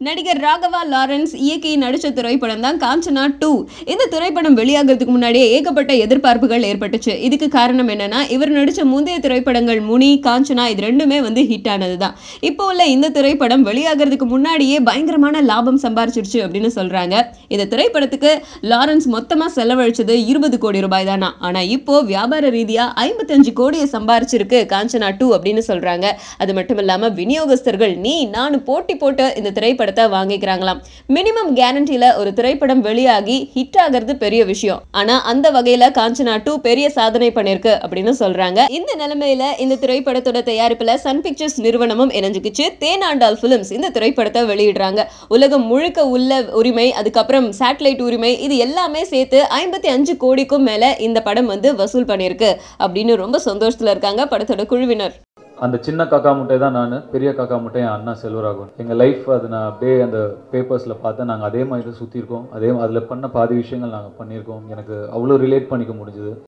நடிகர் ராகவா லாரன்ஸ் இயக்கி நடிச்ச திரைப்படம் தான் காஞ்சனா 2. இந்த திரைப்படம் வெளியாகிறதுக்கு முன்னாடியே ஏகப்பட்ட எதிர்பார்ப்புகள் ஏற்பட்டுச்சு. இதுக்கு காரணம் என்னன்னா, இவர் நடிச்ச முந்தைய திரைப்படங்கள் முனி, காஞ்சனா இது ரெண்டுமே ஹிட் ஆனது தான். இப்போ உள்ள இந்த திரைப்படம் வெளியாகிறதுக்கு முன்னாடியே பயங்கரமான லாபம் சம்பாரிச்சிருச்சு அப்படின்னு சொல்றாங்க. இந்த திரைப்படத்துக்கு லாரன்ஸ் மொத்தமா செலவழிச்சது 20 கோடி ரூபாய் தானா. ஆனா இப்போ வியாபார ரீதியா 55 கோடியை சம்பாரிச்சிருக்கு காஞ்சனா 2 அப்படின்னு சொல்றாங்க. அது மட்டும் இல்லாம விநியோகஸ்தர்கள் நீ நான் போட்டி போட்டு இந்த திரைப்படத்தை வாங்கிக்கிறாங்களாம். மினிமம் கேரண்டில ஒரு திரைப்படம் வெளியாகி ஹிட் ஆகிறது பெரிய விஷயம். ஆனா அந்த வகையில காஞ்சனா 2 பெரிய சாதனை பண்ணிருக்கு அப்படின்னு சொல்றாங்க. இந்த நிலைமையில இந்த திரைப்படத்தோட தயாரிப்புல சன் பிக்சர்ஸ் நிறுவனமும் இணைஞ்சுக்கிச்சு. தேனாண்டால் பிலிம்ஸ் இந்த திரைப்படத்தை வெளியிடுறாங்க. உலகம் முழுக்க உள்ள உரிமை, அதுக்கப்புறம் சேட்டலைட் உரிமை, இது எல்லாமே சேர்த்து 55 கோடிக்கும் மேல இந்த படம் வசூல் பண்ணிருக்கு அப்படின்னு ரொம்ப சந்தோஷத்துல இருக்காங்க படத்தோட குழுவினர். அந்த சின்ன காக்கா முட்டை தான் நான், பெரிய காக்கா முட்டை என் அண்ணா செல்வராகவன். எங்கள் லைஃப் அது நான் அப்படியே அந்த பேப்பர்ஸில் பார்த்தேன். நாங்கள் அதே மாதிரி தான் சுற்றிருக்கோம். அதில் பண்ண பாதி விஷயங்கள் நாங்கள் பண்ணியிருக்கோம். எனக்கு அவ்வளோ ரிலேட் பண்ணிக்க முடிஞ்சுது.